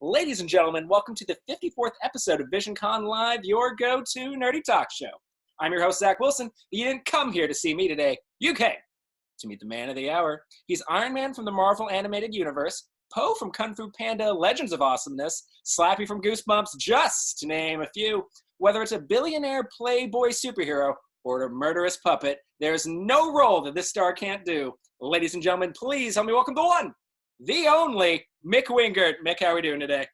Ladies and gentlemen, welcome to the 54th episode of Visioncon Live, your go-to nerdy talk show. I'm your host, Zach Wilson. You didn't come here to see me today. You came to meet the man of the hour. He's Iron Man from the Marvel Animated Universe, Poe from Kung Fu Panda, Legends of Awesomeness, Slappy from Goosebumps, just to name a few. Whether it's a billionaire playboy superhero or a murderous puppet, there's no role that this star can't do. Ladies and gentlemen, please help me welcome the one, the only, Mick Wingert. Mick, how are we doing today?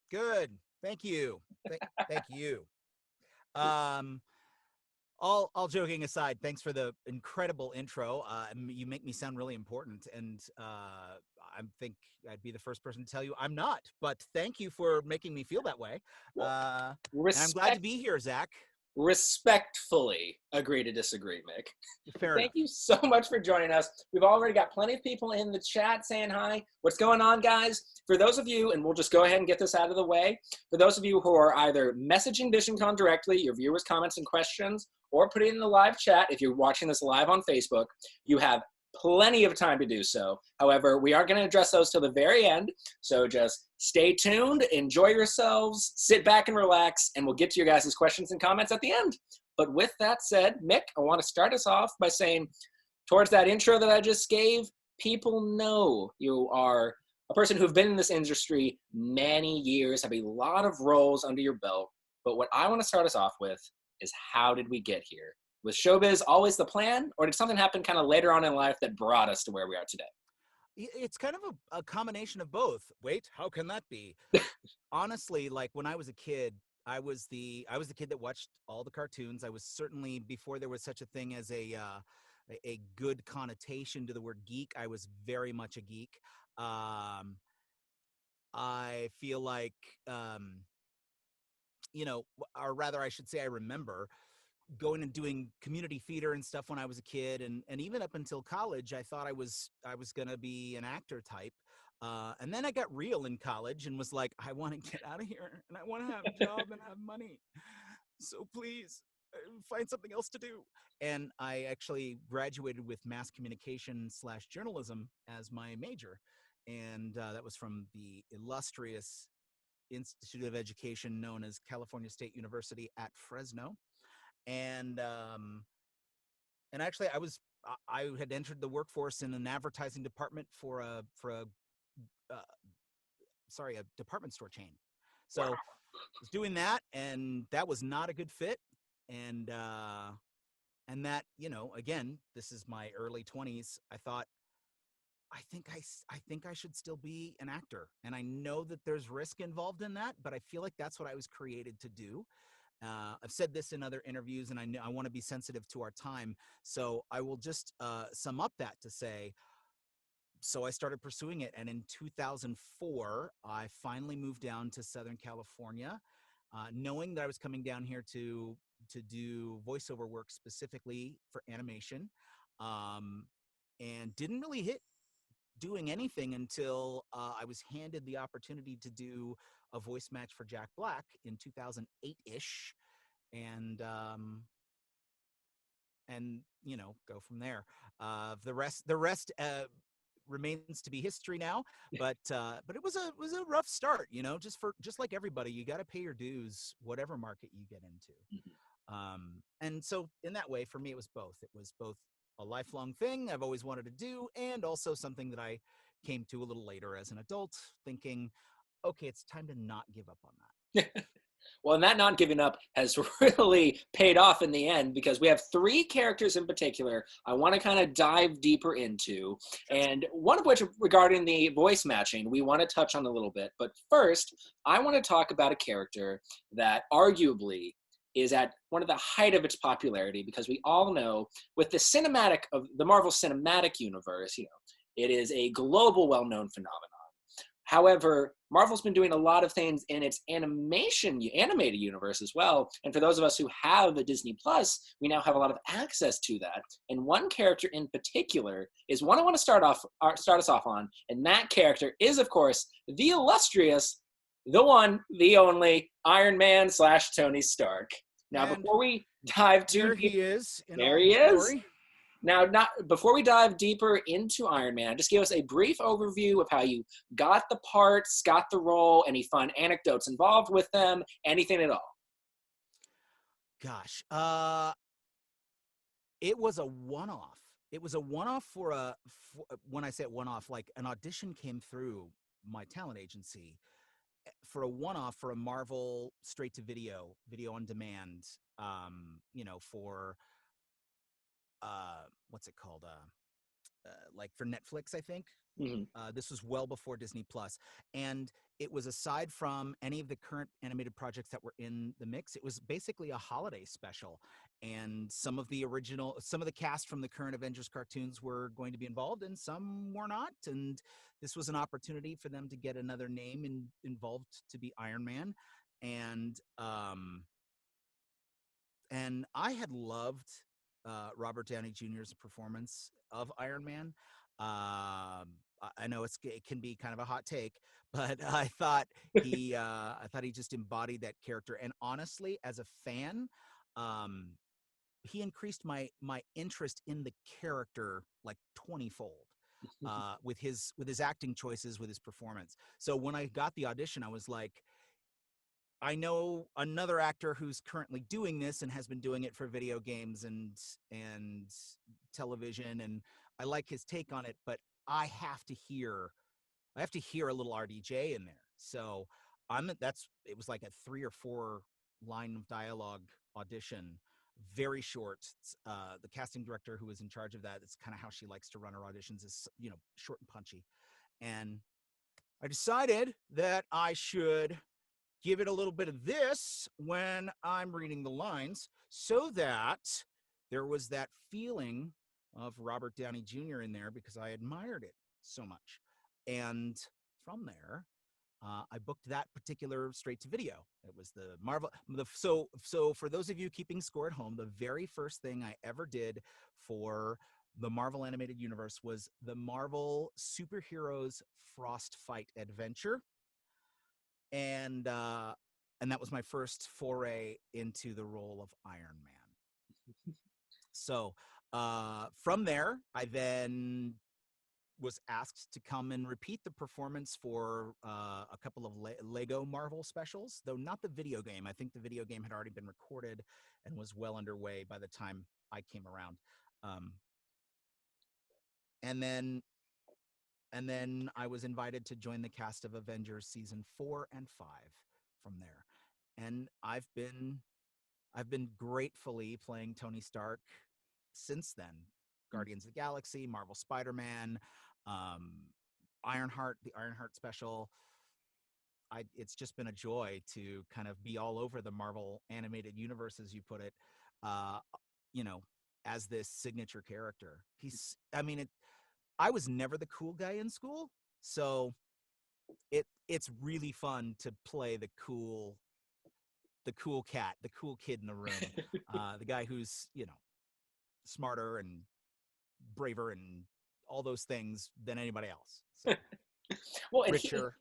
Good. Thank you. Thank you. All joking aside, thanks for the incredible intro. You make me sound really important, and I think I'd be the first person to tell you I'm not. But thank you for making me feel that way. And I'm glad to be here, Zach. Respectfully agree to disagree, Mick. Fair Thank enough. you so much for joining us. We've already got plenty of people in the chat saying hi. What's going on, guys? For those of you, and we'll just go ahead and get this out of the way, for those of you who are either messaging Visioncon directly, your viewers' comments and questions, or put it in the live chat, if you're watching this live on Facebook, you have plenty of time to do so. However, we aren't going to address those till the very end, so just stay tuned, enjoy yourselves, sit back and relax, and we'll get to your guys' questions and comments at the end. But with that said, Mick, I want to start us off by saying, towards that intro that I just gave, people know you are a person who've been in this industry many years, have a lot of roles under your belt. But what I want to start us off with is, how did we get here? Was showbiz always the plan, or did something happen kind of later on in life that brought us to where we are today? It's kind of a combination of both. Wait, how can that be? Honestly, like when I was a kid, I was the kid that watched all the cartoons. I was certainly, before there was such a thing as a good connotation to the word geek, I was very much a geek. I feel like, or rather I should say I remember going and doing community theater and stuff when I was a kid, and even up until college, I thought I was gonna be an actor type. And then I got real in college and was like, I want to get out of here and I want to have a job and have money. So please find something else to do. And I actually graduated with mass communication / journalism as my major. And that was from the illustrious Institute of Education known as California State University at Fresno. And actually I had entered the workforce in an advertising department for a department store chain. So I was doing that, and that was not a good fit. And that, again, this is my early 20s. I thought, I think I should still be an actor. And I know that there's risk involved in that, but I feel like that's what I was created to do. I've said this in other interviews, and I want to be sensitive to our time. So I will just sum up that to say, so I started pursuing it. And in 2004, I finally moved down to Southern California, knowing that I was coming down here to do voiceover work specifically for animation, and didn't really hit doing anything until I was handed the opportunity to do a voice match for Jack Black in 2008-ish, and go from there. The rest remains to be history now, but it was a rough start, just like everybody, you got to pay your dues, whatever market you get into. And so in that way, for me, it was both a lifelong thing I've always wanted to do, and also something that I came to a little later as an adult, thinking, okay, it's time to not give up on that. Well, and that not giving up has really paid off in the end, because we have three characters in particular I want to kind of dive deeper into, and one of which, regarding the voice matching, we want to touch on a little bit. But first, I want to talk about a character that arguably is at one of the height of its popularity, because we all know with the Marvel Cinematic Universe, it is a global well-known phenomenon. However, Marvel's been doing a lot of things in its animated universe as well. And for those of us who have the Disney Plus, we now have a lot of access to that. And one character in particular is one I want to start us off on. And that character is, of course, the illustrious, the one, the only Iron Man / Tony Stark. Now, And before we dive there he is. There he is. Glory. Now, not before we dive deeper into Iron Man, just give us a brief overview of how you got the parts, got the role, any fun anecdotes involved with them, anything at all. Gosh, it was a one-off. It was a one-off when I say one-off, like an audition came through my talent agency for a one-off for a Marvel straight to video on demand, for what's it called? Like for Netflix, I think. Mm-hmm. This was well before Disney Plus, and it was aside from any of the current animated projects that were in the mix. It was basically a holiday special, and some of the cast from the current Avengers cartoons were going to be involved, and some were not. And this was an opportunity for them to get another name involved to be Iron Man, and I had loved Robert Downey Jr.'s performance of Iron Man. I know it can be kind of a hot take, but I thought he just embodied that character. And honestly, as a fan, um, he increased my interest in the character like 20-fold with his acting choices, with his performance. So when I got the audition, I was like, I know another actor who's currently doing this and has been doing it for video games and television, and I like his take on it, but I have to hear a little RDJ in there. So it was like a 3 or 4 line of dialogue audition, very short. The casting director who was in charge of that, it's kind of how she likes to run her auditions, is short and punchy. And I decided that I should give it a little bit of this when I'm reading the lines, so that there was that feeling of Robert Downey Jr. in there, because I admired it so much. And from there, I booked that particular straight to video. It was the Marvel. So for those of you keeping score at home, the very first thing I ever did for the Marvel Animated Universe was the Marvel Superheroes Frost Fight Adventure, and that was my first foray into the role of Iron Man. So from there, I then was asked to come and repeat the performance for a couple of Lego Marvel specials, though not the video game. I think the video game had already been recorded and was well underway by the time I came around. And then I was invited to join the cast of Avengers season 4 and 5 from there. And I've been gratefully playing Tony Stark since then. Guardians of the Galaxy, Marvel Spider-Man, Ironheart, the Ironheart special. It's just been a joy to kind of be all over the Marvel animated universe, as you put it, as this signature character. I was never the cool guy in school, so it's really fun to play the cool cat, the cool kid in the room, the guy who's smarter and braver and all those things than anybody else. So, Well, richer.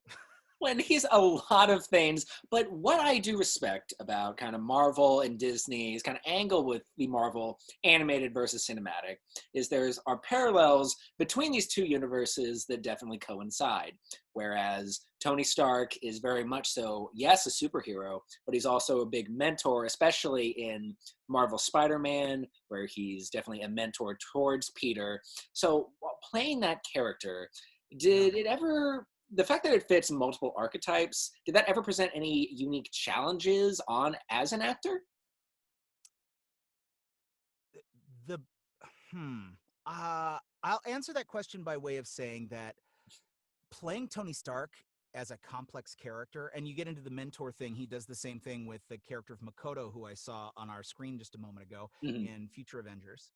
Well, and he's a lot of things, but what I do respect about kind of Marvel and Disney's kind of angle with the Marvel animated versus cinematic is there are parallels between these two universes that definitely coincide. Whereas Tony Stark is very much so, yes, a superhero, but he's also a big mentor, especially in Marvel Spider-Man, where he's definitely a mentor towards Peter. So while playing that character, did it ever, the fact that it fits multiple archetypes, did that ever present any unique challenges as an actor? I'll answer that question by way of saying that playing Tony Stark as a complex character, and you get into the mentor thing, he does the same thing with the character of Makoto, who I saw on our screen just a moment ago in Future Avengers,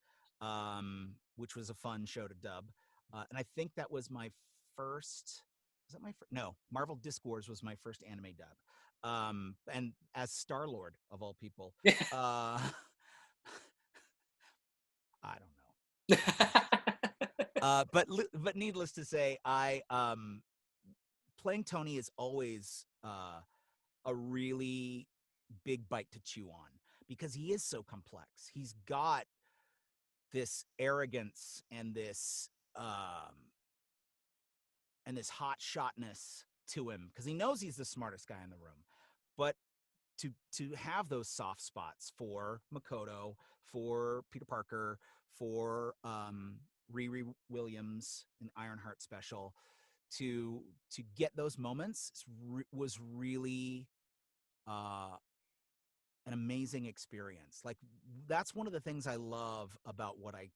which was a fun show to dub. And I think that was my first, no, Marvel Disc Wars was my first anime dub. And as Star-Lord, of all people, I don't know. But needless to say, playing Tony is always a really big bite to chew on, because he is so complex. He's got this arrogance and this hot shotness to him, because he knows he's the smartest guy in the room. But to have those soft spots for Makoto, for Peter Parker, for Riri Williams in Ironheart Special, to get those moments was really an amazing experience. Like, that's one of the things I love about what I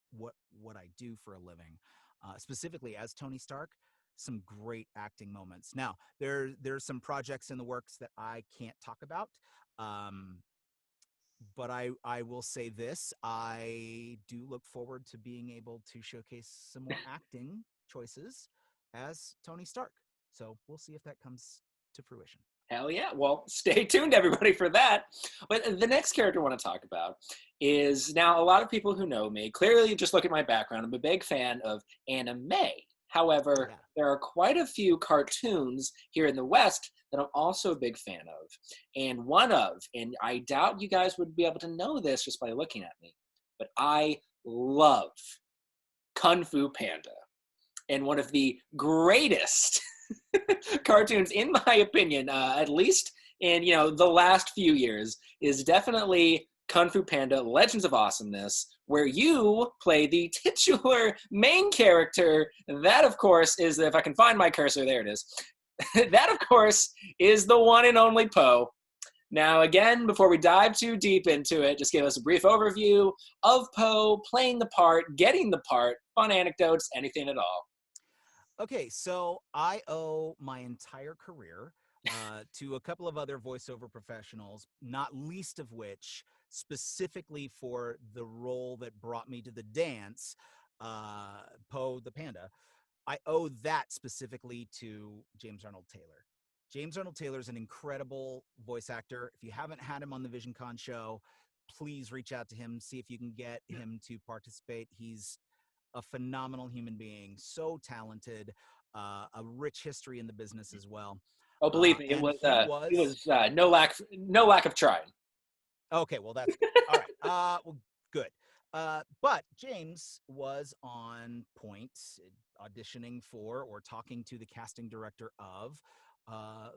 do for a living, specifically as Tony Stark. Some great acting moments. Now, there's some projects in the works that I can't talk about, but I will say this: I do look forward to being able to showcase some more acting choices as Tony Stark. So we'll see if that comes to fruition. Hell yeah. Well, stay tuned, everybody, for that. But the next character I want to talk about is, now, a lot of people who know me clearly just look at my background. I'm a big fan of anime. However, there are quite a few cartoons here in the West that I'm also a big fan of. And I doubt you guys would be able to know this just by looking at me, but I love Kung Fu Panda. And one of the greatest cartoons, in my opinion, at least in the last few years, is definitely Kung Fu Panda: Legends of Awesomeness, where you play the titular main character. That, of course, is, if I can find my cursor, there it is. That, of course, is the one and only Po. Now, again, before we dive too deep into it, just give us a brief overview of Po, playing the part, getting the part, fun anecdotes, anything at all. Okay, so I owe my entire career to a couple of other voiceover professionals, not least of which, specifically for the role that brought me to the dance, Po the Panda. I owe that specifically to James Arnold Taylor. James Arnold Taylor is an incredible voice actor. If you haven't had him on the Visioncon show, please reach out to him, see if you can get him to participate. He's a phenomenal human being, so talented, a rich history in the business as well. Oh, believe me, it was no lack of trying. Okay, well, that's good. All right, well, good. But James was on point, auditioning for or talking to the casting director of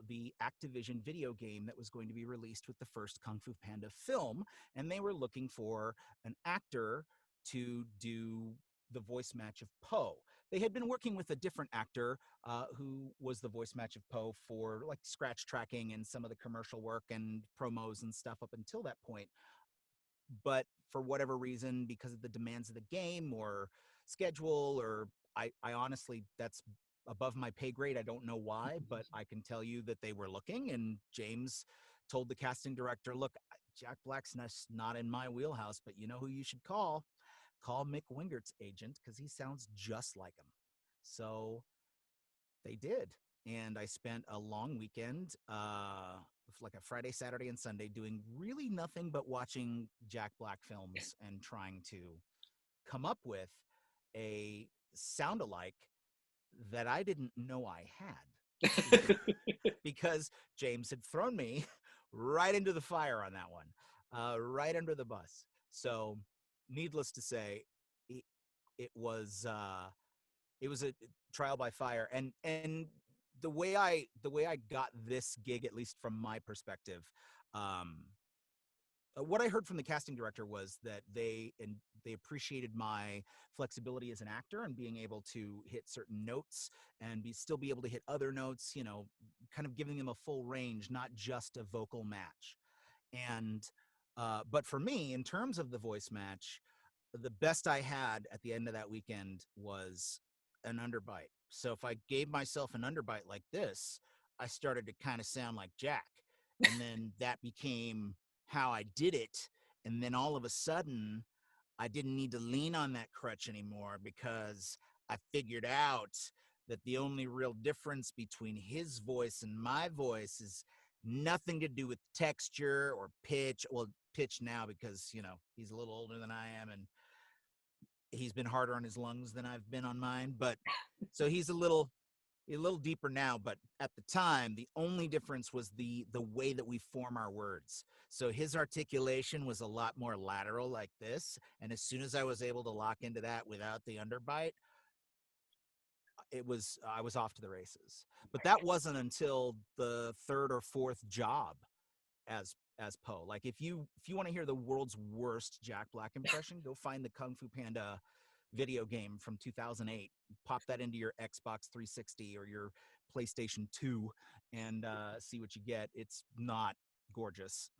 the Activision video game that was going to be released with the first Kung Fu Panda film, and they were looking for an actor to do the voice match of Po. They had been working with a different actor who was the voice match of Po for like scratch tracking and some of the commercial work and promos and stuff up until that point. But for whatever reason, because of the demands of the game or schedule, or I honestly, that's above my pay grade. I don't know why, but I can tell you that they were looking, and James told the casting director, look, Jack Black's not in my wheelhouse, but you know who you should call? Call Mick Wingert's agent, because he sounds just like him. So they did. And I spent a long weekend, like a Friday, Saturday, and Sunday, doing really nothing but watching Jack Black films and trying to come up with a sound-alike that I didn't know I had. Because James had thrown me right into the fire on that one, right under the bus. So needless to say, it was a trial by fire, and the way I got this gig, at least from my perspective, what I heard from the casting director was that they appreciated my flexibility as an actor and being able to hit certain notes and still be able to hit other notes, kind of giving them a full range, not just a vocal match. And but for me, in terms of the voice match, the best I had at the end of that weekend was an underbite. So if I gave myself an underbite like this, I started to kind of sound like Jack. And then that became how I did it. And then all of a sudden, I didn't need to lean on that crutch anymore, because I figured out that the only real difference between his voice and my voice is nothing to do with texture or pitch. Well, pitch now, because, he's a little older than I am, and he's been harder on his lungs than I've been on mine. But so he's a little a little deeper now, but at the time, the only difference was the way that we form our words. So his articulation was a lot more lateral like this, and as soon as I was able to lock into that without the underbite, I was off to the races. But that wasn't until the third or fourth job as Poe. Like if you want to hear the world's worst Jack Black impression, go find the Kung Fu Panda video game from 2008. Pop that into your Xbox 360 or your PlayStation 2 and see what you get. It's not gorgeous.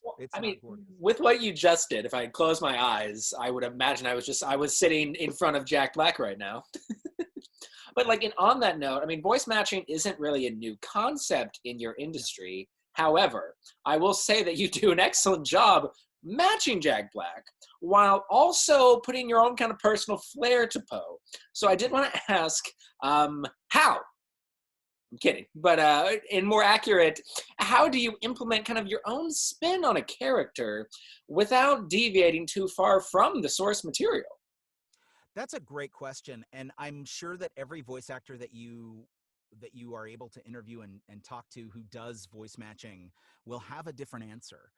Well, It's I not mean, gorgeous. with what you just did, if I close my eyes, I would imagine I was sitting in front of Jack Black right now. But like, and on that note, I mean, voice matching isn't really a new concept in your industry. However, I will say that you do an excellent job matching Jack Black while also putting your own kind of personal flair to Poe. So I did want to ask, how? I'm kidding, but in more accurate, how do you implement kind of your own spin on a character without deviating too far from the source material? That's a great question, and I'm sure that every voice actor that you are able to interview and talk to who does voice matching will have a different answer.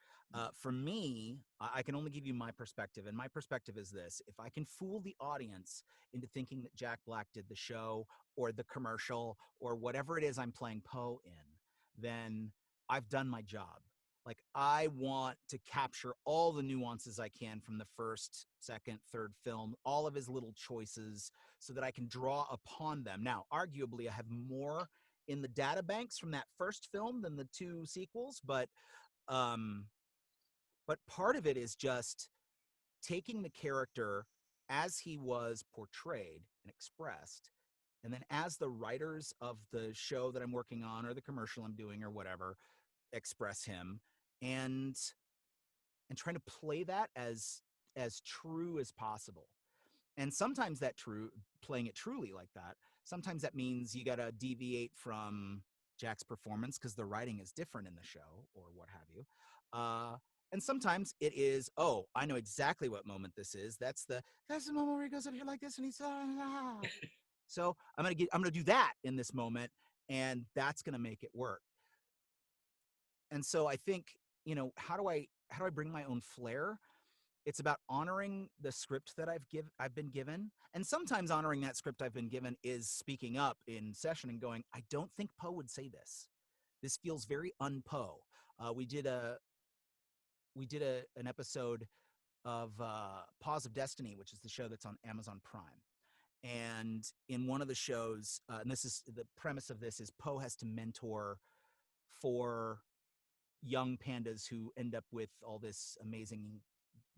For me, I can only give you my perspective, and my perspective is this: if I can fool the audience into thinking that Jack Black did the show or the commercial or whatever it is I'm playing Poe in, then I've done my job. Like, I want to capture all the nuances I can from the first, second, third film, all of his little choices, so that I can draw upon them. Now, arguably, I have more in the data banks from that first film than the two sequels, um, but part of it is just taking the character as he was portrayed and expressed, and then as the writers of the show that I'm working on or the commercial I'm doing or whatever express him, and trying to play that as true as possible. And sometimes playing it truly like that, sometimes that means you got to deviate from Jack's performance because the writing is different in the show or what have you. And sometimes it is, oh, I know exactly what moment this is. That's the moment where he goes up here like this and he's so I'm gonna do that in this moment, and that's gonna make it work. And so I think, how do I bring my own flair? It's about honoring the script that I've been given, and sometimes honoring that script I've been given is speaking up in session and going, I don't think Poe would say this. This feels very un-Poe. We did an episode of Paws of Destiny, which is the show that's on Amazon Prime. And in one of the shows, and this is the premise of this, is Poe has to mentor 4 young pandas who end up with all this amazing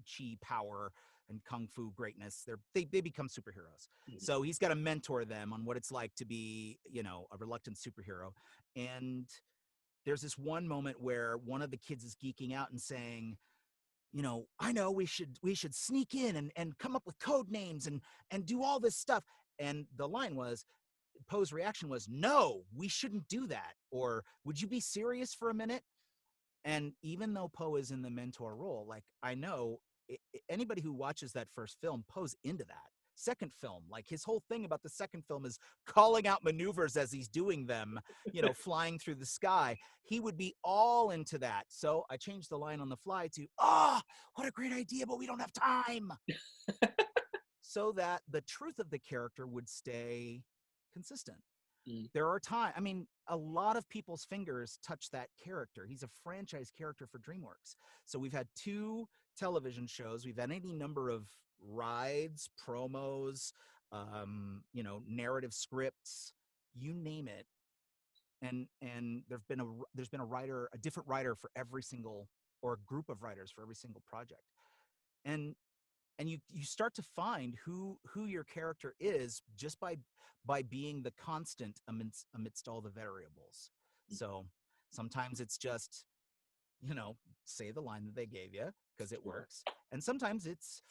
chi power and kung fu greatness. They become superheroes. Mm-hmm. So he's got to mentor them on what it's like to be, a reluctant superhero. And there's this one moment where one of the kids is geeking out and saying, I know we should sneak in and come up with code names and do all this stuff. And the line was, Poe's reaction was, no, we shouldn't do that. Or, would you be serious for a minute? And even though Poe is in the mentor role, like, I know anybody who watches that first film, Poe's into that. Second film, like, his whole thing about the second film is calling out maneuvers as he's doing them, flying through the sky. He would be all into that. So I changed the line on the fly to, what a great idea, but we don't have time. So that the truth of the character would stay consistent. There are times, a lot of people's fingers touch that character. He's a franchise character for DreamWorks. So we've had 2 television shows. We've had any number of rides, promos, narrative scripts, you name it. And there's been a different writer for every single, or a group of writers for every single project. And you start to find who your character is just by being the constant amidst all the variables. So sometimes it's just, say the line that they gave you because it works. And sometimes it's,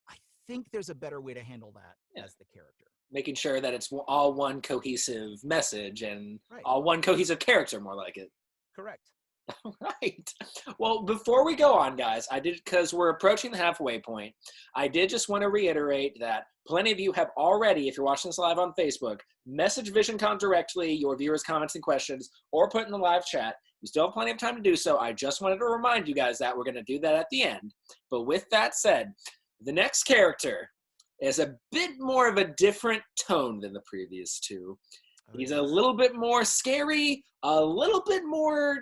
I think there's a better way to handle that as the character. Making sure that it's all one cohesive message and right. all one cohesive character, more like it. Correct. Right. Well, before we go on, guys, because we're approaching the halfway point, I did just want to reiterate that plenty of you have already, if you're watching this live on Facebook, message Visioncon directly, your viewers' comments and questions, or put in the live chat. You still have plenty of time to do so. I just wanted to remind you guys that we're going to do that at the end. But with that said, the next character is a bit more of a different tone than the previous two. Oh, He's yes. a little bit more scary, a little bit more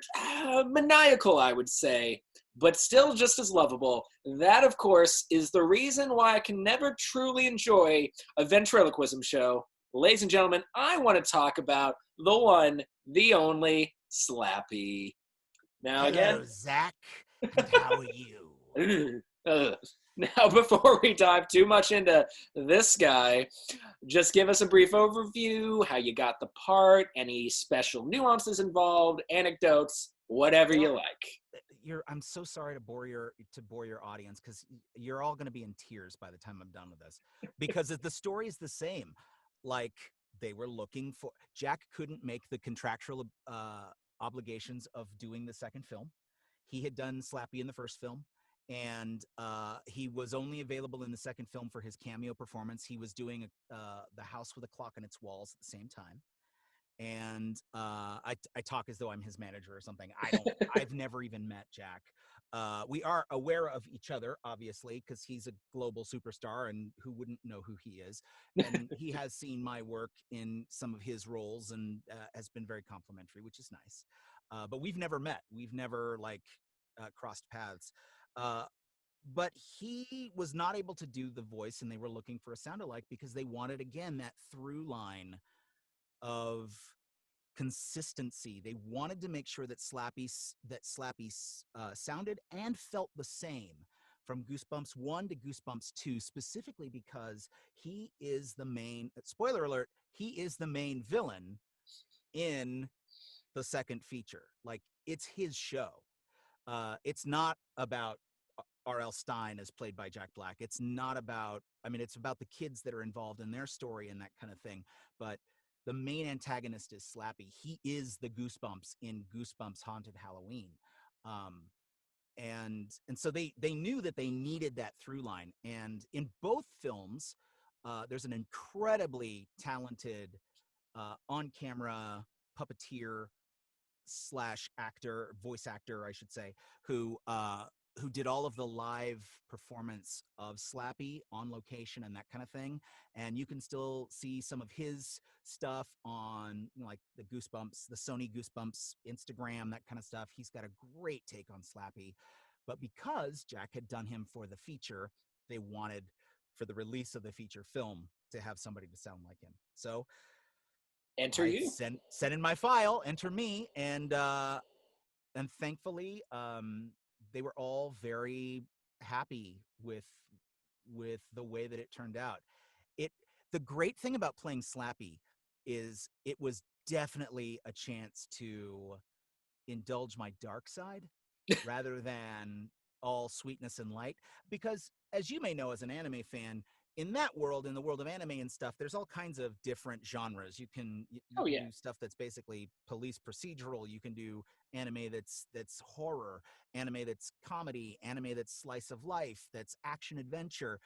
maniacal, I would say, but still just as lovable. That, of course, is the reason why I can never truly enjoy a ventriloquism show. Ladies and gentlemen, I want to talk about the one, the only, Slappy. Now, Hello, again, Zach, and how are you? now, before we dive too much into this guy, just give us a brief overview, how you got the part, any special nuances involved, anecdotes, whatever you Well, like. I'm so sorry to bore your audience, because you're all going to be in tears by the time I'm done with this, because the story is the same. Like, they were looking for Jack couldn't make the contractual obligations of doing the second film. He had done Slappy in the first film, and he was only available in the second film for his cameo performance. He was doing The House with a Clock on Its Walls at the same time. And I talk as though I'm his manager or something. I've never even met Jack. We are aware of each other, obviously, because he's a global superstar, and who wouldn't know who he is? And he has seen my work in some of his roles, and has been very complimentary, which is nice. But we've never met. We've never crossed paths. But he was not able to do the voice, and they were looking for a sound alike because they wanted, again, that through line of consistency. They wanted to make sure that Slappy sounded and felt the same from Goosebumps 1 to Goosebumps 2, specifically because he is the main, spoiler alert, he is the main villain in the second feature. Like, it's his show. It's not about R.L. Stein as played by Jack Black. It's not about, I mean, it's about the kids that are involved in their story and that kind of thing. But the main antagonist is Slappy. He is the Goosebumps in Goosebumps Haunted Halloween. And so they knew that they needed that through line. And in both films, there's an incredibly talented on-camera puppeteer slash actor, voice actor, I should say, who did all of the live performance of Slappy on location and that kind of thing. And you can still see some of his stuff on, you know, like the Goosebumps, the Sony Goosebumps Instagram, that kind of stuff. He's got a great take on Slappy. But because Jack had done him for the feature, they wanted, for the release of the feature film, to have somebody to sound like him. So Enter I you. sent in my file, enter me, and thankfully, they were all very happy with the way that it turned out. The great thing about playing Slappy is it was definitely a chance to indulge my dark side rather than all sweetness and light. Because, as you may know as an anime fan, in that world, in the world of anime and stuff, there's all kinds of different genres. You can Oh, yeah. do stuff that's basically police procedural. You can do anime that's horror, anime that's comedy, anime that's slice of life, that's action adventure.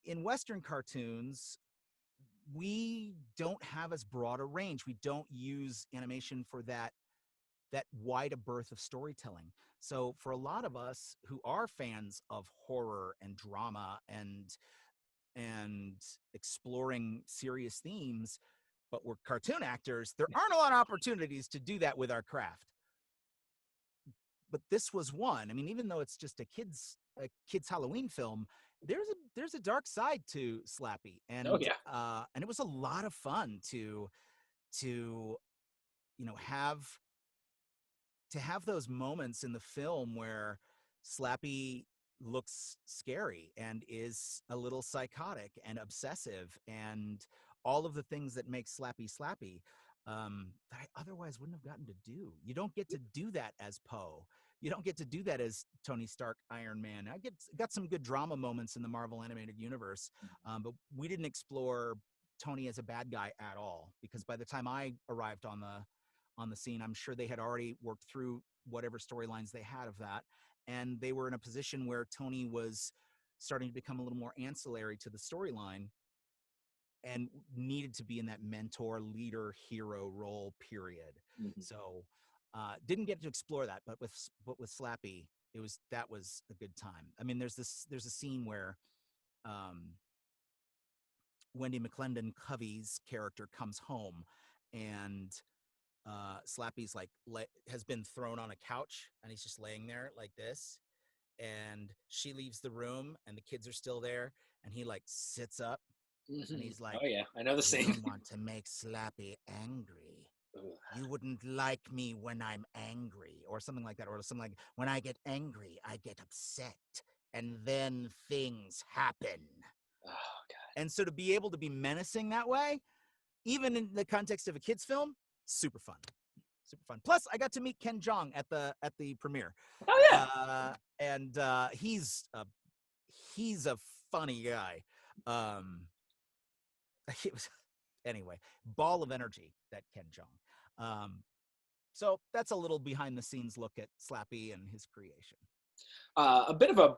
In Western cartoons, we don't have as broad a range. We don't use animation for that wide a berth of storytelling. So for a lot of us who are fans of horror and drama and exploring serious themes, but we're cartoon actors, there aren't a lot of opportunities to do that with our craft. But this was one. I mean, even though it's just a kids Halloween film, there's a dark side to Slappy, Oh, yeah. and it was a lot of fun to have those moments in the film where Slappy looks scary and is a little psychotic and obsessive and all of the things that make Slappy that I otherwise wouldn't have gotten to do. You don't get to do that as Poe. You don't get to do that as Tony Stark, Iron Man. Got some good drama moments in the Marvel Animated Universe, but we didn't explore Tony as a bad guy at all, because by the time I arrived on on the scene. I'm sure they had already worked through whatever storylines they had of that, and they were in a position where Tony was starting to become a little more ancillary to the storyline and needed to be in that mentor, leader, hero role, period. Mhm. So didn't get to explore that, but with Slappy, that was a good time. I mean, there's a scene where Wendy McClendon Covey's character comes home, and Slappy's like has been thrown on a couch, and he's just laying there like this, and she leaves the room, and the kids are still there, and he like sits up, and he's like, Oh yeah, I know the "You scene. don't want to make Slappy angry. You wouldn't like me when I'm angry," or something like that, or something like, "When I get angry, I get upset, and then things happen." Oh god. And so to be able to be menacing that way, even in the context of a kids film, super fun. Super fun. Plus, I got to meet Ken Jeong at the premiere. Oh yeah. And he's a funny guy. It was anyway, ball of energy, that Ken Jeong. So that's a little behind the scenes look at Slappy and his creation. A bit of a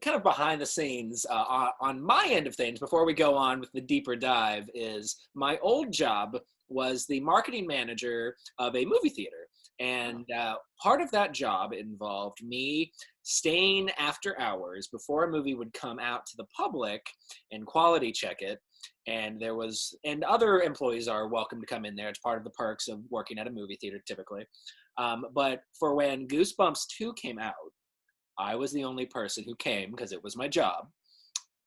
kind of behind the scenes on my end of things before we go on with the deeper dive is my old job was the marketing manager of a movie theater. And part of that job involved me staying after hours before a movie would come out to the public and quality check it. And other employees are welcome to come in there. It's part of the perks of working at a movie theater typically. But for when Goosebumps 2 came out, I was the only person who came because it was my job.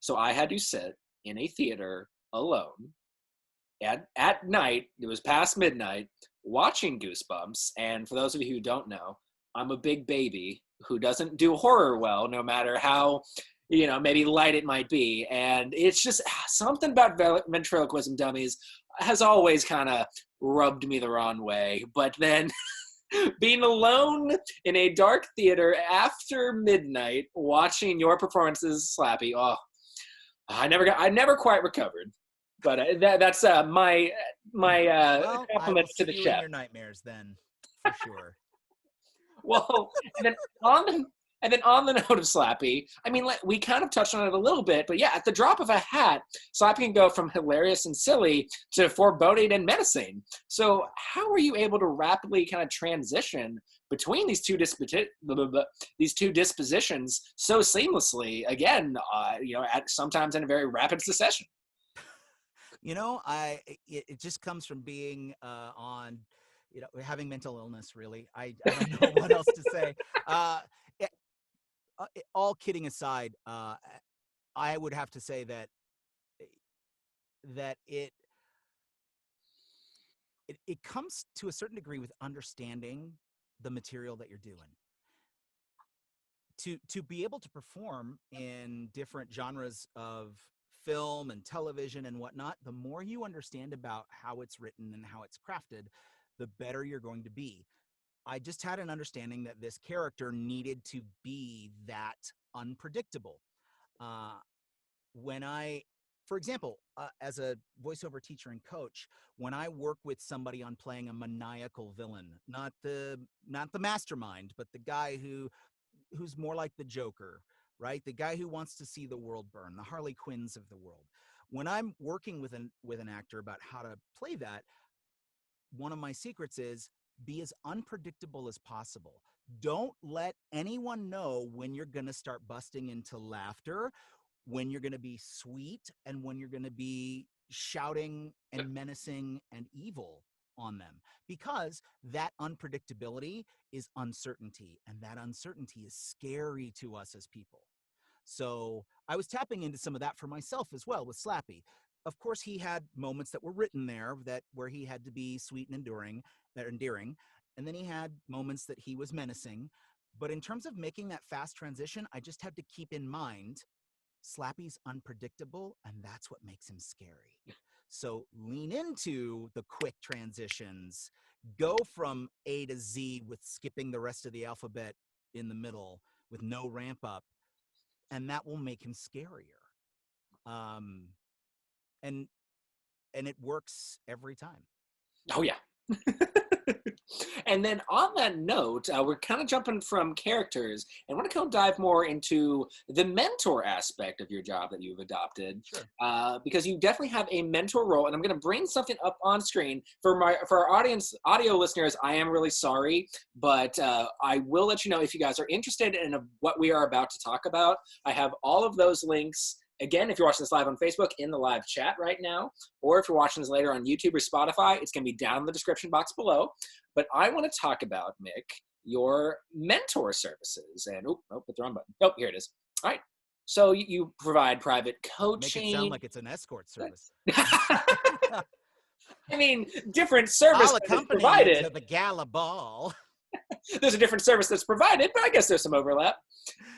So I had to sit in a theater alone at night. It was past midnight, watching Goosebumps. And for those of you who don't know, I'm a big baby who doesn't do horror well, no matter how, maybe light it might be. And it's just something about ventriloquism dummies has always kind of rubbed me the wrong way. But then being alone in a dark theater after midnight watching your performances, Slappy, I never quite recovered. But that's my Well, compliments to the you chef. in your nightmares then, for sure. Well, and then on the note of Slappy, I mean, we kind of touched on it a little bit, but yeah, at the drop of a hat, Slappy can go from hilarious and silly to foreboding and menacing. So how are you able to rapidly kind of transition between these two dispositions so seamlessly? Again, sometimes in a very rapid succession. It just comes from being on, having mental illness, really. I don't know what else to say. All kidding aside, I would have to say that it comes to a certain degree with understanding the material that you're doing. To be able to perform in different genres of film and television and whatnot, the more you understand about how it's written and how it's crafted, the better you're going to be. I just had an understanding that this character needed to be that unpredictable. For example, as a voiceover teacher and coach, when I work with somebody on playing a maniacal villain, not the mastermind, but the guy who's more like the Joker, right? The guy who wants to see the world burn, the Harley Quinns of the world. When I'm working with an actor about how to play that, one of my secrets is be as unpredictable as possible. Don't let anyone know when you're going to start busting into laughter, when you're going to be sweet, and when you're going to be shouting and menacing and evil on them, because that unpredictability is uncertainty, and that uncertainty is scary to us as people. So I was tapping into some of that for myself as well with Slappy. Of course, he had moments that were written there where he had to be sweet and endearing, and then he had moments that he was menacing. But in terms of making that fast transition, I just had to keep in mind Slappy's unpredictable, and that's what makes him scary. So lean into the quick transitions. Go from A to Z with skipping the rest of the alphabet in the middle with no ramp up, and that will make him scarier. And it works every time. Oh yeah. And then on that note, we're kind of jumping from characters and want to kind of dive more into the mentor aspect of your job that you've adopted, Sure. because you definitely have a mentor role. And I'm going to bring something up on screen for our audience, audio listeners. I am really sorry, but I will let you know if you guys are interested in what we are about to talk about. I have all of those links. Again, if you're watching this live on Facebook, in the live chat right now, or if you're watching this later on YouTube or Spotify, it's going to be down in the description box below. But I want to talk about, Mick, your mentor services. And, hit the wrong button. Oh, here it is. All right. So you provide private Make it sound coaching. like it's an escort service. I mean, different service I'll that is accompany you provided. to the gala ball. There's a different service that's provided, but I guess there's some overlap.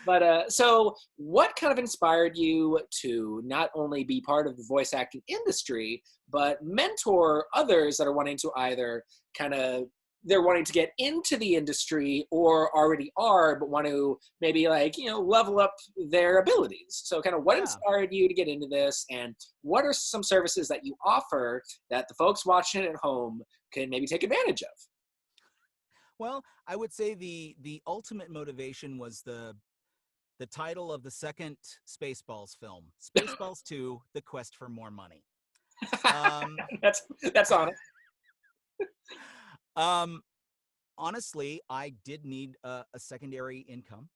But so what kind of inspired you to not only be part of the voice acting industry, but mentor others that are wanting to either they're wanting to get into the industry or already are, but want to maybe level up their abilities. So kind of what Yeah. inspired you to get into this, and what are some services that you offer that the folks watching at home can maybe take advantage of? Well, I would say the ultimate motivation was the title of the second Spaceballs film, Spaceballs 2: The Quest for More Money. Um, that's on it. um, honestly, I did need a secondary income,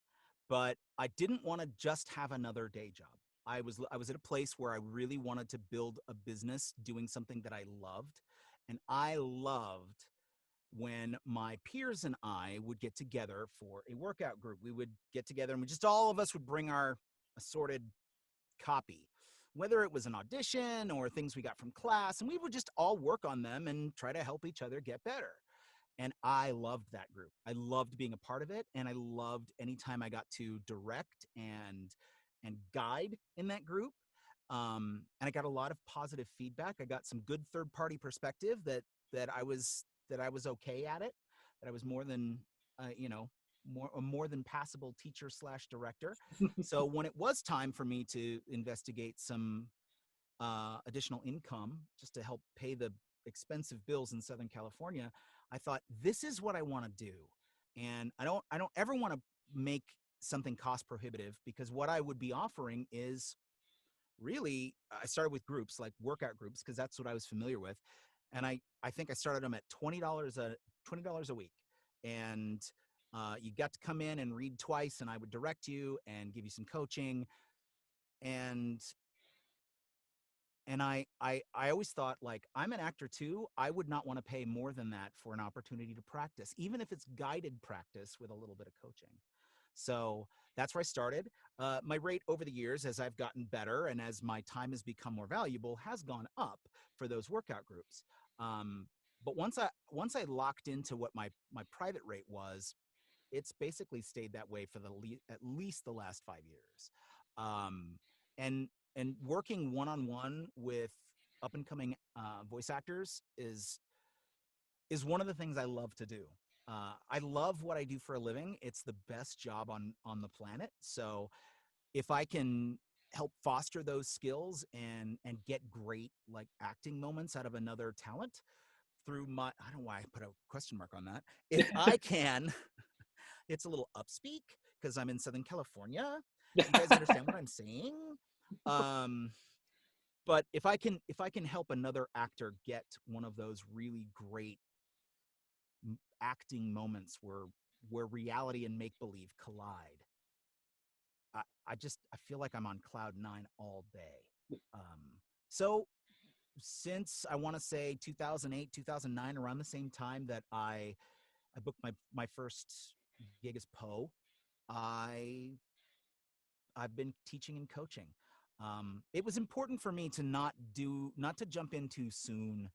but I didn't want to just have another day job. I was at a place where I really wanted to build a business doing something that I loved, and I loved when my peers and I would get together for a workout group. We would get together and all of us would bring our assorted copy, whether it was an audition or things we got from class, and we would just all work on them and try to help each other get better. And I loved that group. I loved being a part of it, and I loved anytime I got to direct and guide in that group. And I got a lot of positive feedback. I got some good third-party perspective that I was okay at it, that I was more than a more than passable teacher slash director. So when it was time for me to investigate some additional income just to help pay the expensive bills in Southern California, I thought, this is what I want to do. And I don't ever want to make something cost prohibitive, because what I would be offering is really, I started with groups like workout groups because that's what I was familiar with. And I think I started them at $20 a week. And you got to come in and read twice, and I would direct you and give you some coaching. And I always thought, like, I'm an actor too. I would not want to pay more than that for an opportunity to practice, even if it's guided practice with a little bit of coaching. So that's where I started. My rate over the years, as I've gotten better and as my time has become more valuable, has gone up for those workout groups. But once I locked into what my private rate was, it's basically stayed that way for at least the last 5 years. Um, and working one-on-one with up and coming voice actors is one of the things I love to do. I love what I do for a living. It's the best job on the planet. So if I can help foster those skills and get great like acting moments out of another talent through I don't know why I put a question mark on that. If I can, it's a little upspeak because I'm in Southern California. You guys understand what I'm saying? Um, but if I can help another actor get one of those really great acting moments where reality and make believe collide, I feel like I'm on cloud nine all day. So since I want to say 2008, 2009, around the same time that I booked my first gig as Poe, I I've been teaching and coaching. It was important for me to not to jump in too soon,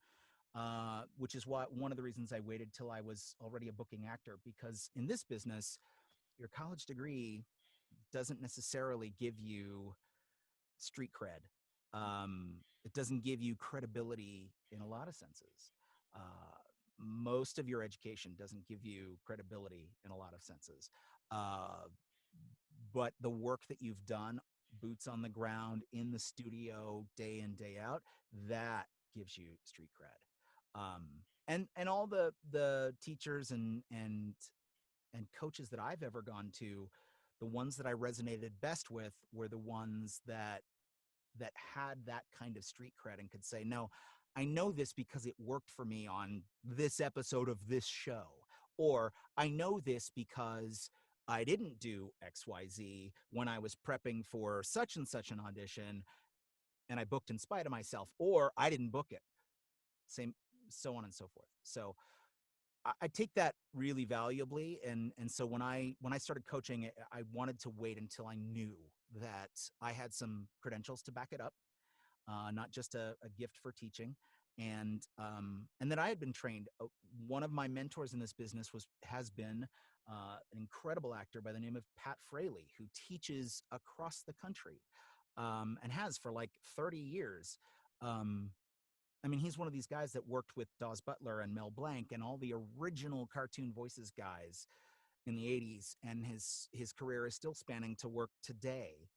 which is one of the reasons I waited till I was already a booking actor, because in this business, your college degree doesn't necessarily give you street cred. It doesn't give you credibility in a lot of senses. Most of your education doesn't give you credibility in a lot of senses. Uh, but the work that you've done, boots on the ground, in the studio, day in, day out, that gives you street cred. Um, and all the teachers and coaches that I've ever gone to, the ones that I resonated best with were the ones that had that kind of street cred and could say, no, I know this because it worked for me on this episode of this show. Or I know this because I didn't do XYZ when I was prepping for such and such an audition and I booked in spite of myself, or I didn't book it. Same, so on and so forth. So I take that really valuably, and so when I started coaching, I wanted to wait until I knew that I had some credentials to back it up, not just a gift for teaching, and that I had been trained. One of my mentors in this business has been an incredible actor by the name of Pat Fraley, who teaches across the country, and has for like 30 years. Um, I mean, he's one of these guys that worked with Dawes Butler and Mel Blanc and all the original cartoon voices guys in the 80s, and his career is still spanning to work today.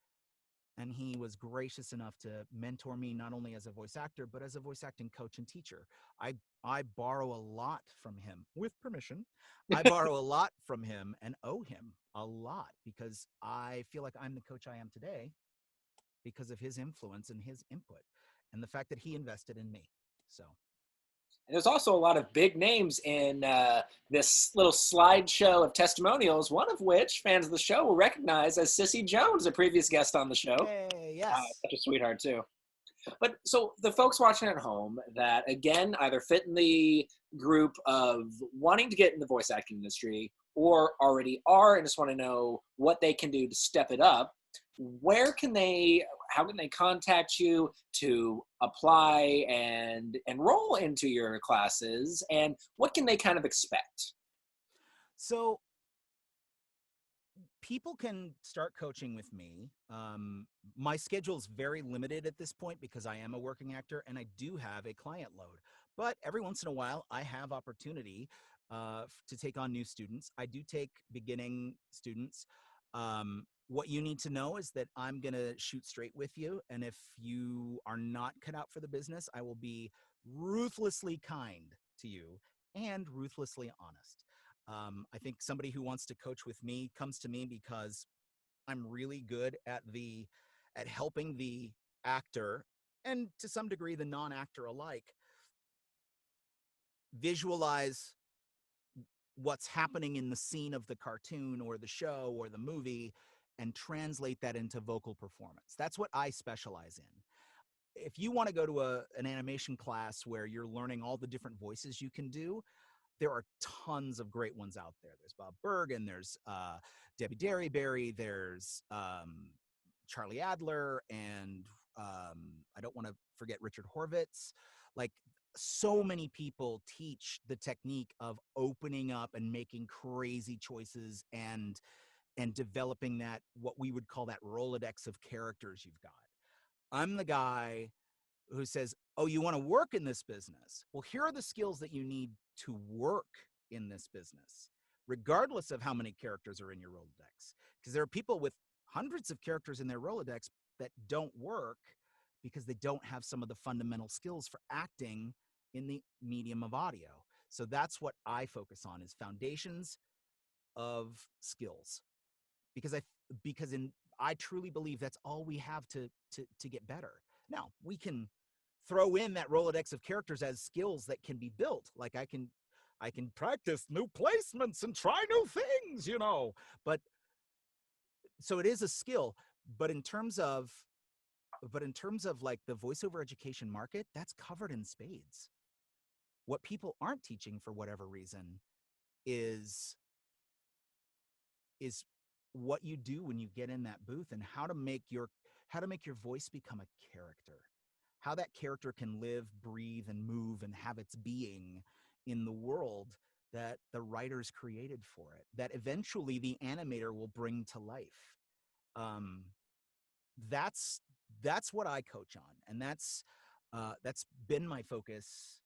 And he was gracious enough to mentor me not only as a voice actor, but as a voice acting coach and teacher. I borrow a lot from him with permission. I borrow a lot from him and owe him a lot because I feel like I'm the coach I am today because of his influence and his input and the fact that he invested in me. So And there's also a lot of big names in this little slideshow of testimonials, one of which fans of the show will recognize as Sissy Jones, a previous guest on the show. hey, yes. Such a sweetheart, too. But so the folks watching at home that, again, either fit in the group of wanting to get in the voice acting industry or already are and just want to know what they can do to step it up, how can they contact you to apply and enroll into your classes, and what can they kind of expect? So people can start coaching with me. My schedule is very limited at this point because I am a working actor and I do have a client load. But every once in a while, I have opportunity to take on new students. I do take beginning students. What you need to know is that I'm going to shoot straight with you. And if you are not cut out for the business, I will be ruthlessly kind to you and ruthlessly honest. I think somebody who wants to coach with me comes to me because I'm really good at helping the actor and to some degree the non-actor alike visualize what's happening in the scene of the cartoon or the show or the movie and translate that into vocal performance. That's what I specialize in. If you want to go to an animation class where you're learning all the different voices you can do, there are tons of great ones out there. There's Bob Bergen, there's Debbie Derryberry, there's Charlie Adler, and I don't want to forget Richard Horvitz. Like, so many people teach the technique of opening up and making crazy choices and developing that, what we would call that Rolodex of characters you've got. I'm the guy who says, oh, you want to work in this business? Well, here are the skills that you need to work in this business, regardless of how many characters are in your Rolodex. Because there are people with hundreds of characters in their Rolodex that don't work because they don't have some of the fundamental skills for acting in the medium of audio. So that's what I focus on, is foundations of skills. Because I truly believe that's all we have to get better. Now, we can throw in that Rolodex of characters as skills that can be built. Like I can practice new placements and try new things, But so it is a skill, but in terms of like the voiceover education market, that's covered in spades. What people aren't teaching for whatever reason is what you do when you get in that booth and how to make your voice become a character. How that character can live, breathe, and move and have its being in the world that the writers created for it, that eventually the animator will bring to life. That's what I coach on, and that's been my focus.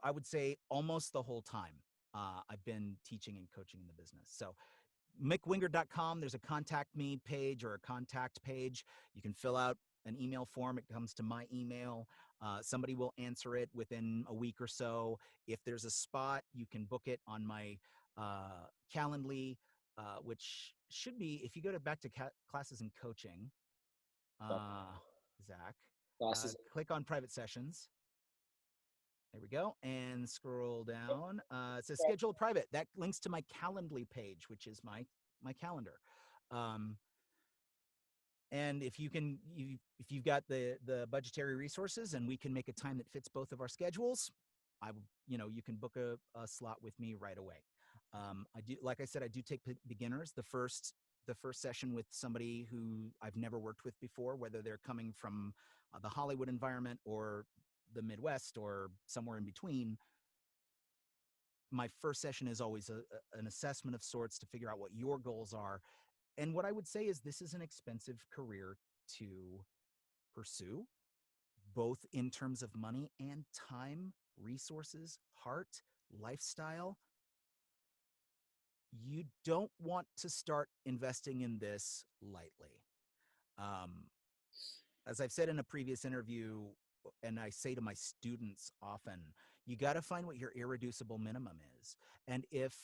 I would say almost the whole time I've been teaching and coaching in the business. So MickWingert.com, there's a contact me page or a contact page. You can fill out an email form. It comes to my email. Somebody will answer it within a week or so. If there's a spot, you can book it on my Calendly, which should be, if you go to back to classes and coaching, Zach, Classes. click on private sessions. There we go. And scroll down. It says schedule private. That links to my Calendly page, which is my calendar. And if you've got the budgetary resources and we can make a time that fits both of our schedules, you can book a slot with me right away. I do, like I said, I do take beginners. The first session with somebody who I've never worked with before, whether they're coming from the Hollywood environment or the Midwest or somewhere in between. My first session is always an assessment of sorts to figure out what your goals are. And what I would say is this is an expensive career to pursue, both in terms of money and time, resources, heart, lifestyle. You don't want to start investing in this lightly. As I've said in a previous interview, and I say to my students often, you got to find what your irreducible minimum is. And if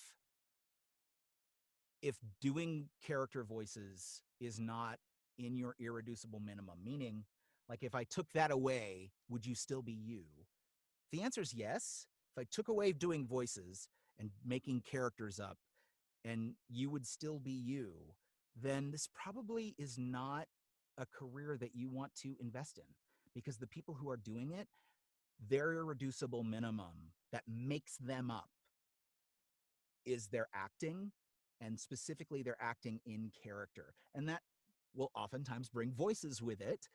doing character voices is not in your irreducible minimum, meaning like if I took that away, would you still be you? The answer is yes. If I took away doing voices and making characters up and you would still be you, then this probably is not a career that you want to invest in, because the people who are doing it, their irreducible minimum that makes them up is their acting, and specifically their acting in character. And that will oftentimes bring voices with it.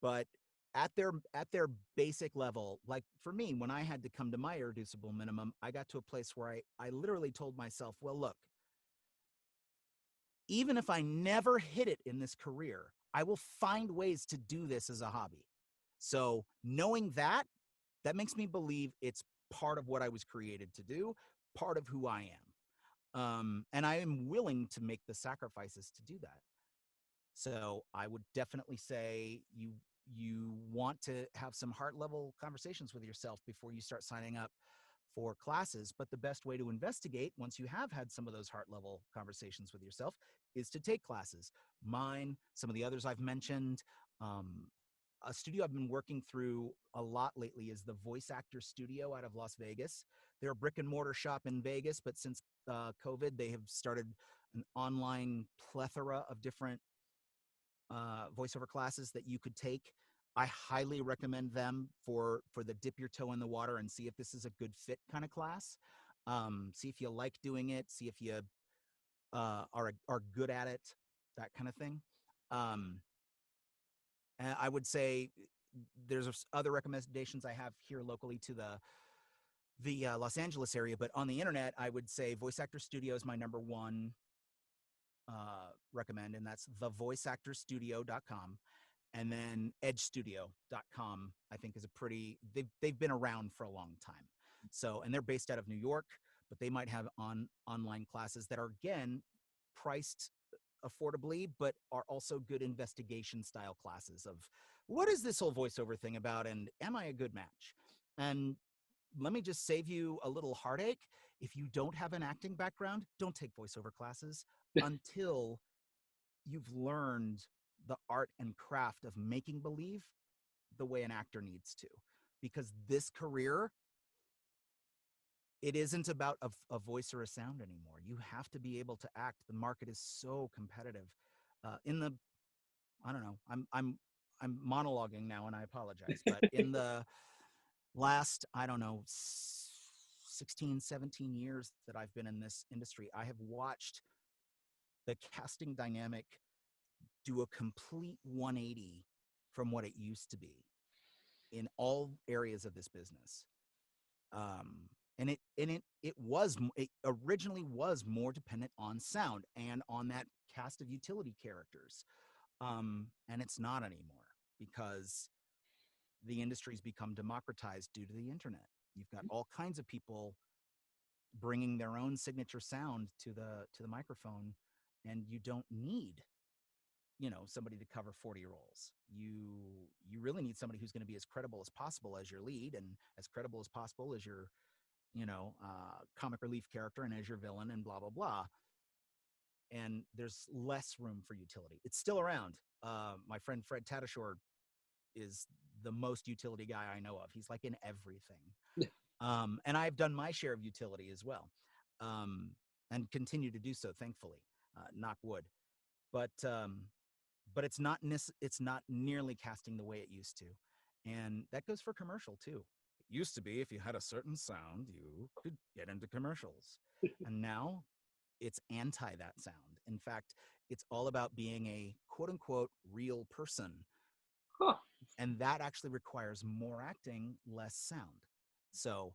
But at their basic level, like for me, when I had to come to my irreducible minimum, I got to a place where I literally told myself, well, look, even if I never hit it in this career, I will find ways to do this as a hobby. So knowing that makes me believe it's part of what I was created to do, part of who I am. And I am willing to make the sacrifices to do that. So I would definitely say you want to have some heart level conversations with yourself before you start signing up for classes. But the best way to investigate, once you have had some of those heart level conversations with yourself, is to take classes. Mine, some of the others I've mentioned. A studio I've been working through a lot lately is the Voice Actor Studio out of Las Vegas. They're a brick and mortar shop in Vegas, but since COVID, they have started an online plethora of different voiceover classes that you could take. I highly recommend them for the dip your toe in the water and see if this is a good fit kind of class. See if you like doing it. See if you are good at it, that kind of thing. And I would say there's other recommendations I have here locally to the Los Angeles area, but on the internet, I would say Voice Actor Studio is my number one recommend, and that's thevoiceactorstudio.com. And then edgestudio.com, I think, is a pretty, they've been around for a long time. So, and they're based out of New York, but they might have online classes that are, again, priced affordably, but are also good investigation style classes of what is this whole voiceover thing about, and am I a good match? And let me just save you a little heartache. If you don't have an acting background, don't take voiceover classes until you've learned the art and craft of making believe the way an actor needs to. Because this career, it isn't about a voice or a sound anymore. You have to be able to act. The market is so competitive. I don't know, I'm monologuing now and I apologize, but in the last, I don't know, 16, 17 years that I've been in this industry, I have watched the casting dynamic do a complete 180 from what it used to be in all areas of this business. And it originally was more dependent on sound and on that cast of utility characters. And it's not anymore, because the industry's become democratized due to the internet. You've got all kinds of people bringing their own signature sound to the microphone, and you don't need somebody to cover 40 roles. You really need somebody who's going to be as credible as possible as your lead, and as credible as possible as your comic relief character, and as your villain, and blah blah blah. And there's less room for utility. It's still around. My friend Fred Tatasciore is the most utility guy I know of. He's like in everything. And I've done my share of utility as well, and continue to do so, thankfully. Knock wood. But it's not nearly casting the way it used to, and that goes for commercial too. It used to be if you had a certain sound, you could get into commercials, and now it's anti that sound. In fact, it's all about being a quote unquote real person. Huh. And that actually requires more acting, less sound. So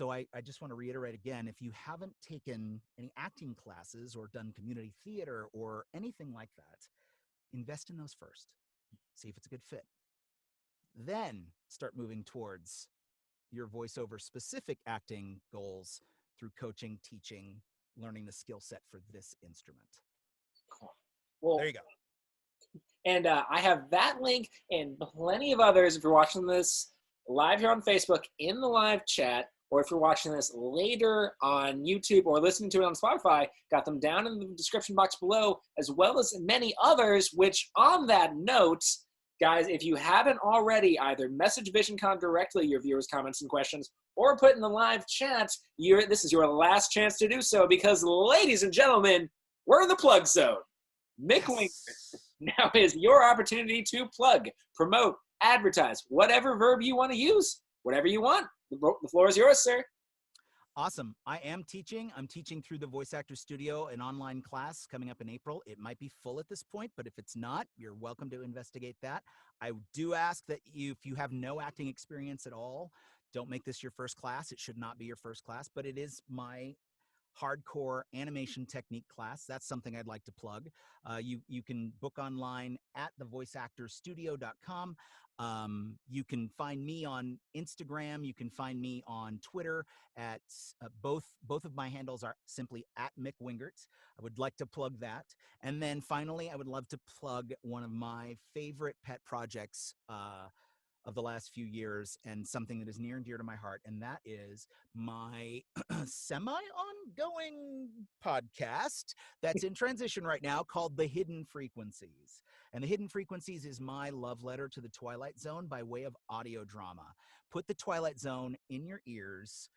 I just want to reiterate again, if you haven't taken any acting classes or done community theater or anything like that, invest in those first. See if it's a good fit. Then start moving towards your voiceover specific acting goals through coaching, teaching, learning the skill set for this instrument. Well, there you go. And I have that link and plenty of others if you're watching this live here on Facebook in the live chat, or if you're watching this later on YouTube or listening to it on Spotify, got them down in the description box below, as well as many others, which on that note, guys, if you haven't already either message Visioncon directly your viewers' comments and questions, or put in the live chat, this is your last chance to do so, because, ladies and gentlemen, we're in the plug zone. Mick Wingert, now is your opportunity to plug, promote, advertise, whatever verb you want to use, whatever you want. The floor is yours, sir. Awesome. I am teaching. I'm teaching through the Voice Actor Studio, an online class coming up in April. It might be full at this point, but if it's not, you're welcome to investigate that. I do ask that if you have no acting experience at all, don't make this your first class. It should not be your first class, but it is my hardcore animation technique class. That's something I'd like to plug. You can book online at thevoiceactorstudio.com. You can find me on Instagram. You can find me on Twitter at both of my handles are simply at Mick Wingert. I would like to plug that. And then finally, I would love to plug one of my favorite pet projects of the last few years, and something that is near and dear to my heart, and that is my semi-ongoing podcast that's in transition right now called The Hidden Frequencies. And The Hidden Frequencies is my love letter to the Twilight Zone by way of audio drama. Put the Twilight Zone in your ears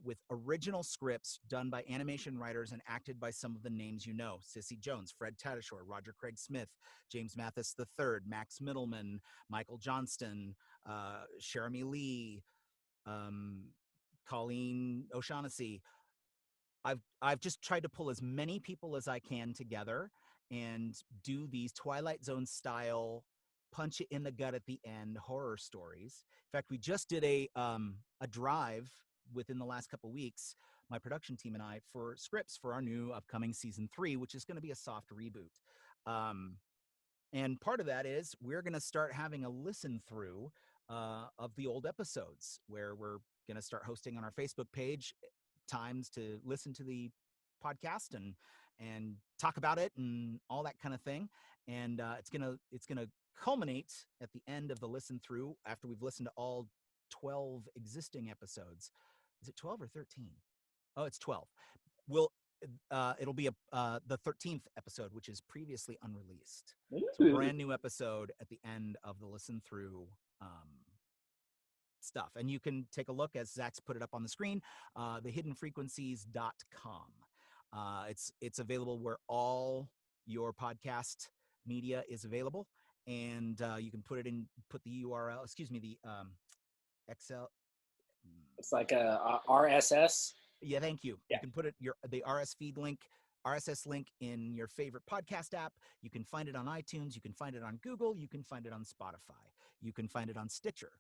with original scripts done by animation writers and acted by some of the names you know: Cissy Jones, Fred Tatasciore, Roger Craig Smith, James Mathis III, Max Middleman, Michael Johnston, Jeremy Lee, Colleen O'Shaughnessy. I've just tried to pull as many people as I can together and do these Twilight Zone style, punch it in the gut at the end horror stories. In fact, we just did a drive within the last couple weeks, my production team and I, for scripts for our new upcoming season 3, which is going to be a soft reboot. And part of that is we're going to start having a listen through of the old episodes, where we're going to start hosting on our Facebook page times to listen to the podcast and talk about it and all that kind of thing. And it's gonna culminate at the end of the listen through, after we've listened to all 12 existing episodes. Is it 12 or 13? Oh, it's 12. It'll be the 13th episode, which is previously unreleased. So a brand new episode at the end of the listen through stuff. And you can take a look, as Zach's put it up on the screen, thehiddenfrequencies.com. It's available where all your podcast media is available, and you can put the URL, the Excel. It's like a RSS. Yeah, thank you. Yeah. You can put the RSS link in your favorite podcast app. You can find it on iTunes. You can find it on Google. You can find it on Spotify. You can find it on Stitcher.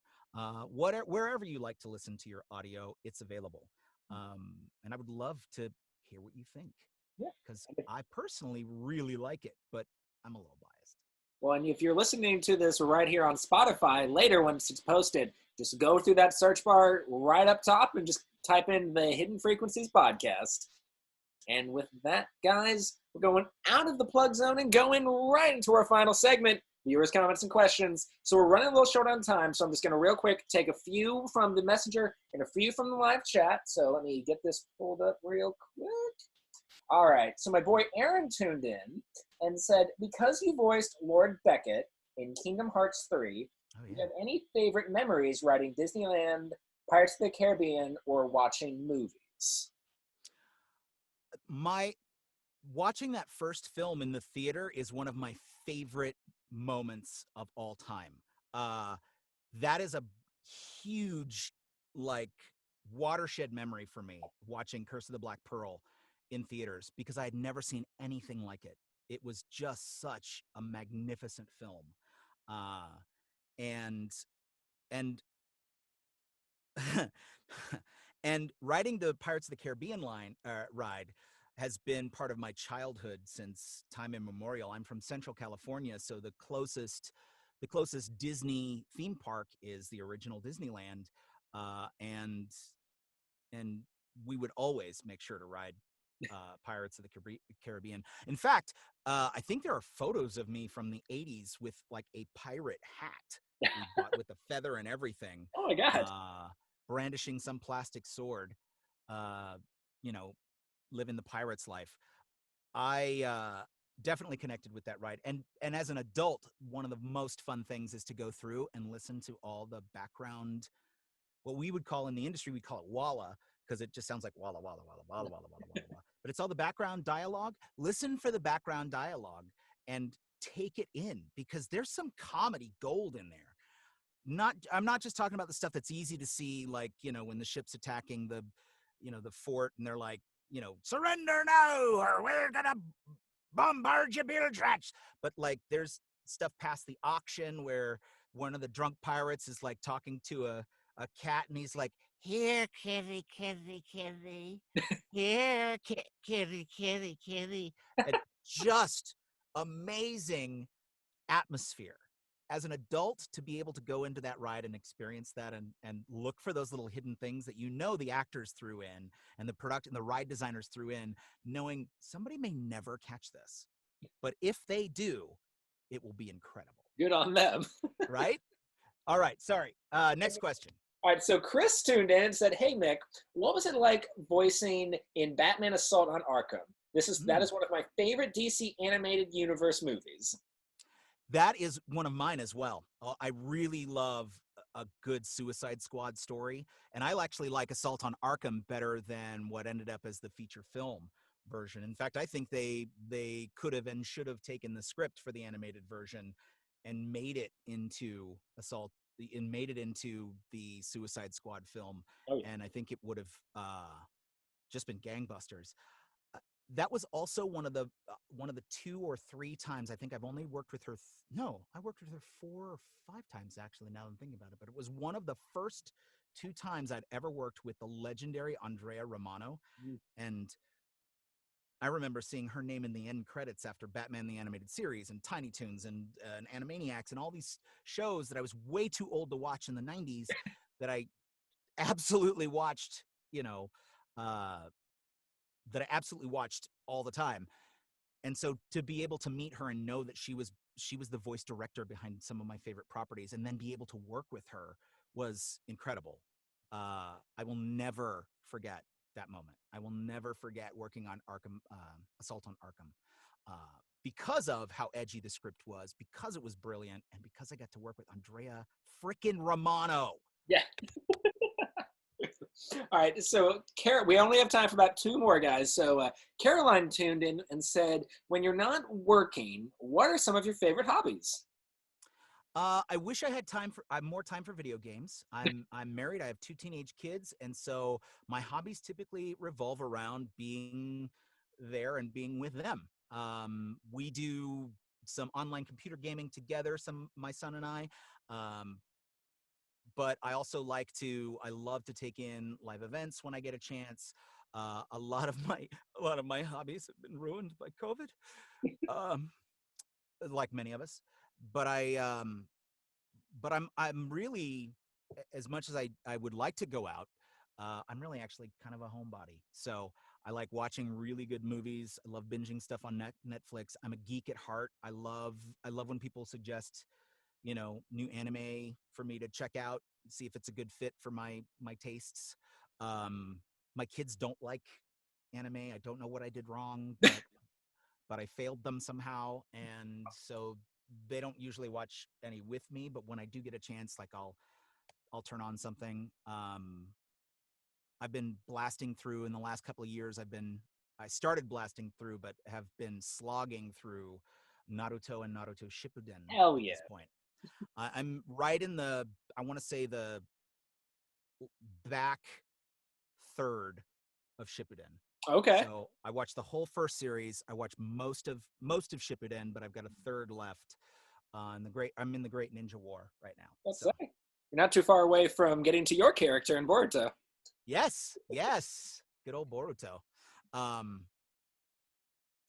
Wherever you like to listen to your audio, it's available. And I would love to hear what you think. Yeah. Because I personally really like it, but I'm a little biased. Well, and if you're listening to this right here on Spotify later, once it's posted, just go through that search bar right up top and just type in the Hidden Frequencies podcast. And with that, guys, we're going out of the plug zone and going right into our final segment, viewers' comments and questions. So we're running a little short on time, so I'm just going to real quick take a few from the messenger and a few from the live chat. So let me get this pulled up real quick. All right, so my boy Aaron tuned in and said, because you voiced Lord Beckett in Kingdom Hearts 3, do you have any favorite memories riding Disneyland, Pirates of the Caribbean, or watching movies? Watching that first film in the theater is one of my favorite moments of all time. That is a huge, like, watershed memory for me, watching Curse of the Black Pearl in theaters, because I had never seen anything like it. It was just such a magnificent film. And and and riding the Pirates of the Caribbean ride has been part of my childhood since time immemorial. I'm from Central California, so the closest Disney theme park is the original Disneyland, and we would always make sure to ride Pirates of the Caribbean. In fact, I think there are photos of me from the '80s with like a pirate hat we bought with the feather and everything. Oh my God. Brandishing some plastic sword, uh, you know, living the pirate's life. I definitely connected with that ride. And as an adult, one of the most fun things is to go through and listen to all the background, what we would call in the industry, we call it walla, because it just sounds like walla, walla, walla, walla, walla, walla, walla, walla. But it's all the background dialogue. Listen for the background dialogue and take it in, because there's some comedy gold in there. I'm not just talking about the stuff that's easy to see, like, when the ship's attacking the fort and they're like, surrender now or we're gonna bombard your bilge tracks. But like, there's stuff past the auction where one of the drunk pirates is like talking to a cat, and he's like, here, kitty, kitty, kitty, here, kitty, kitty, kitty. And just amazing atmosphere. As an adult, to be able to go into that ride and experience that, and look for those little hidden things that the actors threw in and the ride designers threw in, knowing somebody may never catch this, but if they do, it will be incredible. Good on them. Right? All right. Sorry. Next question. All right, so Chris tuned in and said, "Hey Mick, what was it like voicing in Batman: Assault on Arkham? That is one of my favorite DC animated universe movies." That is one of mine as well. I really love a good Suicide Squad story, and I actually like Assault on Arkham better than what ended up as the feature film version. In fact, I think they could have and should have taken the script for the animated version and made it into the Suicide Squad film. Oh, yeah. And I think it would have just been gangbusters. That was also one of the 2 or 3 times. I think I've only worked with her. No, I worked with her 4 or 5 times, actually, now that I'm thinking about it. But it was one of the first 2 times I'd ever worked with the legendary Andrea Romano. And I remember seeing her name in the end credits after Batman the Animated Series and Tiny Toons and Animaniacs and all these shows that I was way too old to watch in the 90s that I absolutely watched, all the time. And so to be able to meet her and know that she was the voice director behind some of my favorite properties, and then be able to work with her, was incredible. I will never forget that moment. I will never forget working on Assault on Arkham, because of how edgy the script was, because it was brilliant, and because I got to work with Andrea frickin' Romano. Yeah. All right, so we only have time for about 2 more, guys. So Caroline tuned in and said, when you're not working, what are some of your favorite hobbies? I wish I had more time for video games. I'm married. I have 2 teenage kids, and so my hobbies typically revolve around being there and being with them. We do some online computer gaming together, my son and I. But I also I love to take in live events when I get a chance. A lot of my hobbies have been ruined by COVID, like many of us. But I'm really, as much as I would like to go out, I'm really actually kind of a homebody. So I like watching really good movies. I love binging stuff on Netflix. I'm a geek at heart. I love when people suggest, new anime for me to check out, see if it's a good fit for my tastes. My kids don't like anime. I don't know what I did wrong, but I failed them somehow, and so they don't usually watch any with me. But when I do get a chance, like I'll turn on something. I've been blasting through in the last couple of years. I started blasting through, but have been slogging through Naruto and Naruto Shippuden Hell at yeah. this point. I'm right in I want to say the back third of Shippuden. Okay. So I watched the whole first series. I watched most of Shippuden, but I've got a third left. I'm in the Great Ninja War right now. Let's So. say. You're not too far away from getting to your character in Boruto. Yes. Good old Boruto.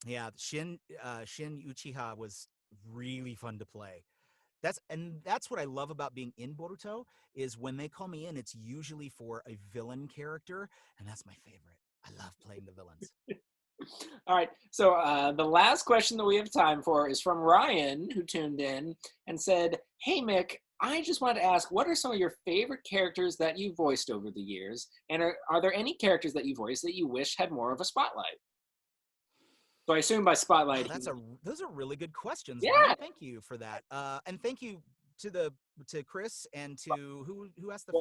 Yeah, Shin Uchiha was really fun to play. That's what I love about being in Boruto is when they call me in, it's usually for a villain character, and that's my favorite. I love playing the villains. All right. So the last question that we have time for is from Ryan, who tuned in and said, "Hey Mick, I just wanted to ask, what are some of your favorite characters that you voiced over the years, and are there any characters that you voiced that you wish had more of a spotlight?" So I assume by spotlight, Those are really good questions, yeah. Ryan. Thank you for that, and thank you to Chris and to who asked the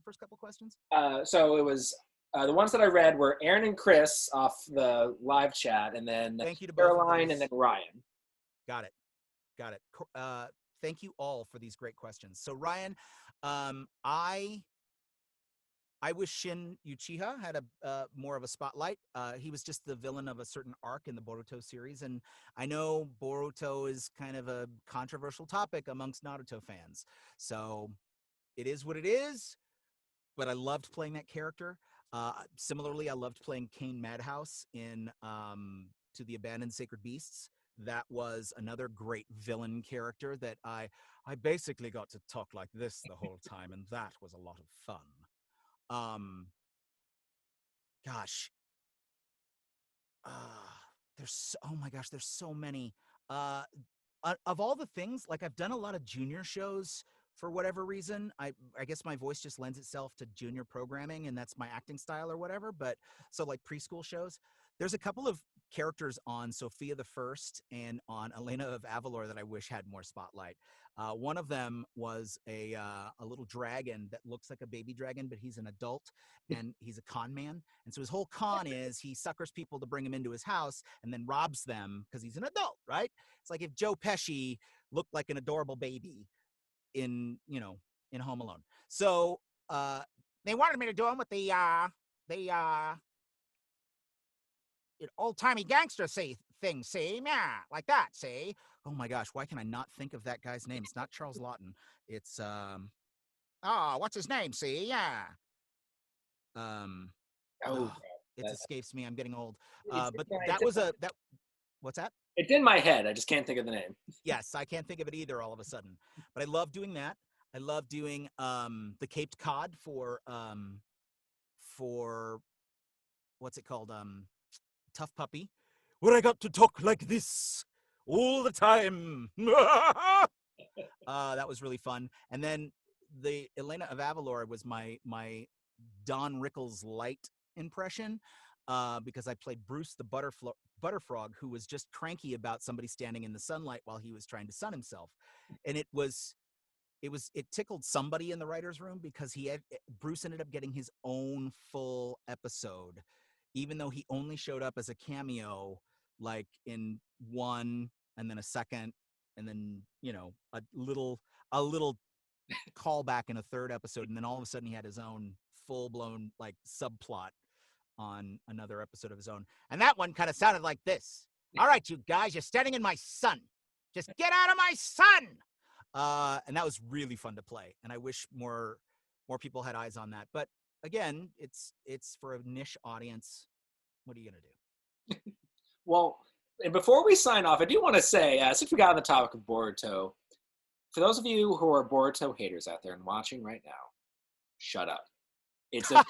first couple questions. So it was the ones that I read were Aaron and Chris off the live chat, and then thank you to Caroline, both and then Ryan. Got it. Thank you all for these great questions. So Ryan, I wish Shin Uchiha had a more of a spotlight. He was just the villain of a certain arc in the Boruto series, and I know Boruto is kind of a controversial topic amongst Naruto fans. So it is what it is, but I loved playing that character. Similarly, I loved playing Cain Madhouse in To the Abandoned Sacred Beasts. That was another great villain character that I basically got to talk like this the whole time, and that was a lot of fun. Gosh, oh my gosh, there's so many. Of all the things, like I've done a lot of junior shows for whatever reason. I guess my voice just lends itself to junior programming, and that's my acting style or whatever. But so like preschool shows, there's a couple of characters on Sophia the First and on Elena of Avalor that I wish had more spotlight. One of them was a little dragon that looks like a baby dragon, but he's an adult and he's a con man. And so his whole con is he suckers people to bring him into his house and then robs them because he's an adult, right? It's like if Joe Pesci looked like an adorable baby in Home Alone. So they wanted me to do him with the old-timey gangster thing, see? Yeah, like that, see? Oh my gosh, why can I not think of that guy's name? It's not Charles Lawton. It's what's his name? See? Yeah. It escapes me. I'm getting old. But that was what's that? It's in my head. I just can't think of the name. Yes, I can't think of it either all of a sudden. But I love doing that. I love doing the Caped Cod for what's it called? Tough Puppy, where I got to talk like this all the time. That was really fun. And then the Elena of Avalor was my Don Rickles light impression, because I played Bruce the Butterfrog, who was just cranky about somebody standing in the sunlight while he was trying to sun himself. And it tickled somebody in the writer's room because Bruce ended up getting his own full episode, even though he only showed up as a cameo, like in one and then a second, and then, a little callback in a third episode. And then all of a sudden he had his own full blown like subplot on another episode of his own. And that one kind of sounded like this. All right, you guys, you're standing in my sun. Just get out of my sun. And that was really fun to play. And I wish more people had eyes on that. But again, it's for a niche audience. What are you going to do? Well, and before we sign off, I do want to say, since we got on the topic of Boruto, for those of you who are Boruto haters out there and watching right now, shut up. It's a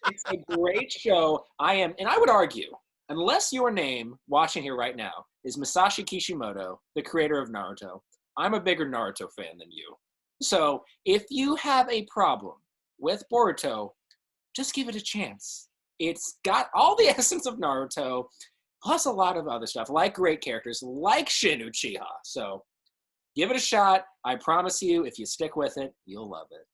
it's a great show. And I would argue, unless your name watching here right now is Masashi Kishimoto, the creator of Naruto, I'm a bigger Naruto fan than you. So if you have a problem with Boruto, just give it a chance. It's got all the essence of Naruto, plus a lot of other stuff, like great characters, like Shin Uchiha. So give it a shot. I promise you, if you stick with it, you'll love it.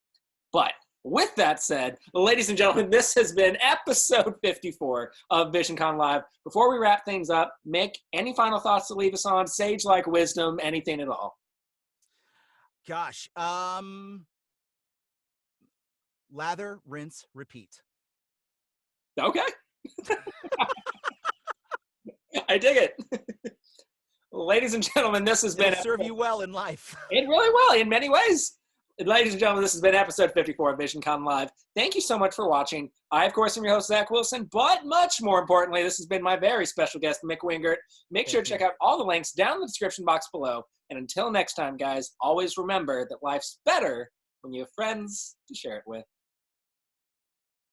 But with that said, ladies and gentlemen, this has been episode 54 of Visioncon Live. Before we wrap things up, Mick, any final thoughts to leave us on? Sage-like wisdom, anything at all? Gosh, lather, rinse, repeat. Okay. I dig it. Ladies and gentlemen, this has been... It'll serve you well in life. It really will, in many ways. Ladies and gentlemen, this has been episode 54 of Visioncon Live. Thank you so much for watching. I, of course, am your host, Zach Wilson, but much more importantly, this has been my very special guest, Mick Wingert. Make sure to check out all the links down in the description box below. And until next time, guys, always remember that life's better when you have friends to share it with.